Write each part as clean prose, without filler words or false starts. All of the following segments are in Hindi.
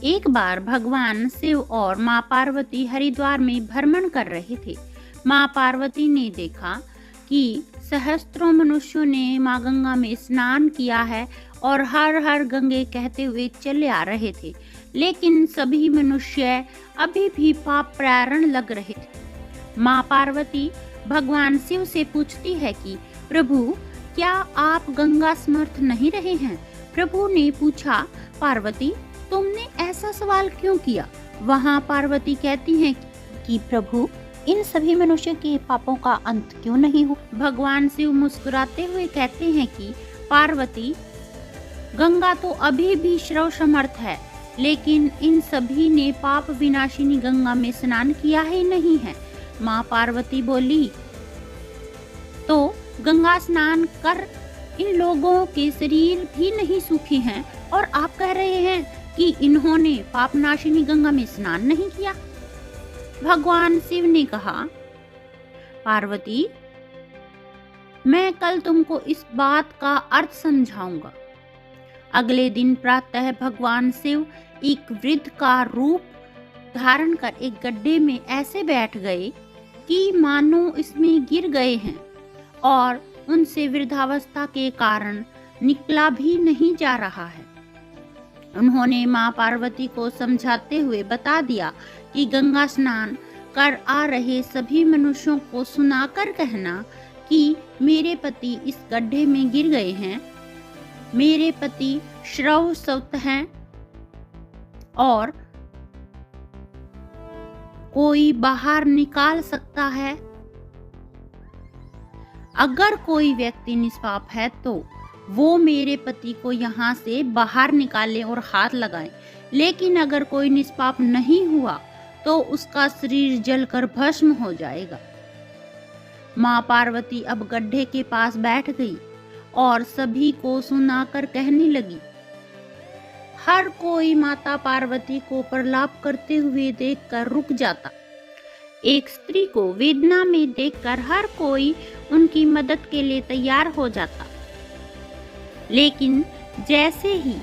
एक बार भगवान शिव और माँ पार्वती हरिद्वार में भ्रमण कर रहे थे। माँ पार्वती ने देखा कि सहस्त्रों मनुष्यों ने माँ गंगा में स्नान किया है और हर हर गंगे कहते हुए चले आ रहे थे, लेकिन सभी मनुष्य अभी भी पाप प्रारण लग रहे थे। माँ पार्वती भगवान शिव से पूछती है कि प्रभु, क्या आप गंगा समर्थ नहीं रहे हैं? प्रभु ने पूछा, पार्वती, तुमने ऐसा सवाल क्यों किया? वहाँ पार्वती कहती हैं कि प्रभु, इन सभी मनुष्यों के पापों का अंत क्यों नहीं हो? भगवान शिव मुस्कुराते हुए कहते हैं कि पार्वती, गंगा तो अभी भी सर्व समर्थ है, लेकिन इन सभी ने पाप विनाशिनी गंगा में स्नान किया ही नहीं है। माँ पार्वती बोली, तो गंगा स्नान कर इन लोगों के शरीर भी नहीं सूखे हैं और आप कह रहे हैं कि इन्होंने पापनाशिनी गंगा में स्नान नहीं किया। भगवान शिव ने कहा, पार्वती, मैं कल तुमको इस बात का अर्थ समझाऊंगा। अगले दिन प्रातः भगवान शिव एक वृद्ध का रूप धारण कर एक गड्ढे में ऐसे बैठ गए कि मानो इसमें गिर गए हैं और उनसे वृद्धावस्था के कारण निकला भी नहीं जा रहा है। उन्होंने माँ पार्वती को समझाते हुए बता दिया कि गंगा स्नान कर आ रहे सभी मनुष्यों को सुनाकर कहना कि मेरे पति इस गड्ढे में गिर गए हैं, मेरे पति श्रवसवत हैं और कोई बाहर निकाल सकता है। अगर कोई व्यक्ति निष्पाप है तो वो मेरे पति को यहाँ से बाहर निकाले और हाथ लगाए, लेकिन अगर कोई निष्पाप नहीं हुआ तो उसका शरीर जलकर भस्म हो जाएगा। माँ पार्वती अब गड्ढे के पास बैठ गई और सभी को सुनाकर कहने लगी। हर कोई माता पार्वती को प्रलाप करते हुए देखकर रुक जाता। एक स्त्री को वेदना में देखकर हर कोई उनकी मदद के लिए तैयार हो जाता, लेकिन जैसे ही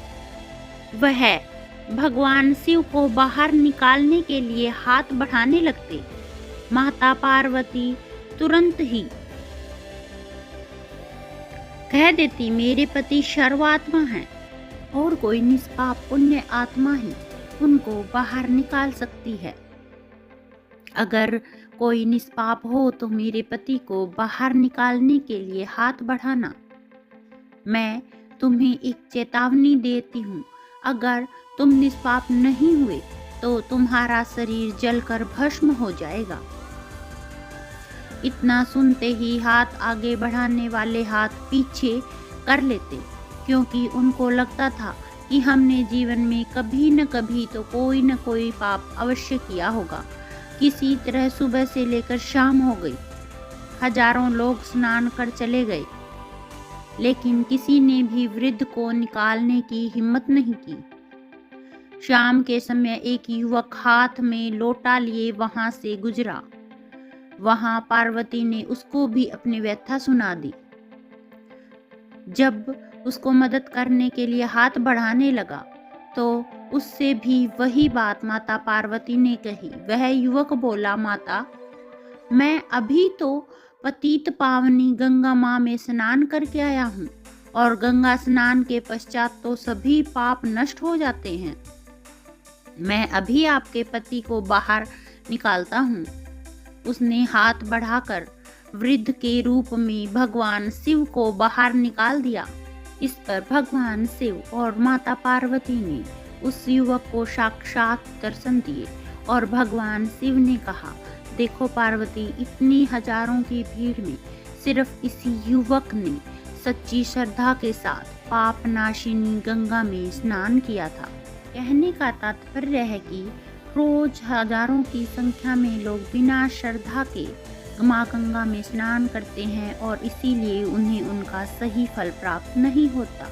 वह भगवान शिव को बाहर निकालने के लिए हाथ बढ़ाने लगते, माता पार्वती तुरंत ही कह देती, मेरे पति सर्वात्मा हैं और कोई निष्पाप पुण्य आत्मा ही उनको बाहर निकाल सकती है। अगर कोई निष्पाप हो तो मेरे पति को बाहर निकालने के लिए हाथ बढ़ाना। मैं तुम्हें एक चेतावनी देती हूँ, अगर तुम निष्पाप नहीं हुए तो तुम्हारा शरीर जलकर भस्म हो जाएगा। इतना सुनते ही हाथ आगे बढ़ाने वाले हाथ पीछे कर लेते, क्योंकि उनको लगता था कि हमने जीवन में कभी न कभी तो कोई न कोई पाप अवश्य किया होगा। किसी तरह सुबह से लेकर शाम हो गई, हजारों लोग स्नान कर चले गए, लेकिन किसी ने भी वृद्ध को निकालने की हिम्मत नहीं की। शाम के समय एक युवक हाथ में लोटा लिए वहां से गुजरा। वहां पार्वती ने उसको भी अपनी व्यथा सुना दी। जब उसको मदद करने के लिए हाथ बढ़ाने लगा तो उससे भी वही बात माता पार्वती ने कही। वह युवक बोला, माता, मैं अभी तो पतित पावनी गंगा माँ में स्नान करके आया हूँ और गंगा स्नान के पश्चात तो सभी पाप नष्ट हो जाते हैं। मैं अभी आपके पति को बाहर निकालता हूँ। उसने हाथ बढ़ाकर वृद्ध के रूप में भगवान शिव को बाहर निकाल दिया। इस पर भगवान शिव और माता पार्वती ने उस युवक को साक्षात दर्शन दिए और भगवान शिव ने कहा, देखो पार्वती, इतनी हजारों की भीड़ में सिर्फ इसी युवक ने सच्ची श्रद्धा के साथ पाप नाशिनी गंगा में स्नान किया था। कहने का तात्पर्य है कि रोज हजारों की संख्या में लोग बिना श्रद्धा के माँ गंगा में स्नान करते हैं और इसीलिए उन्हें उनका सही फल प्राप्त नहीं होता।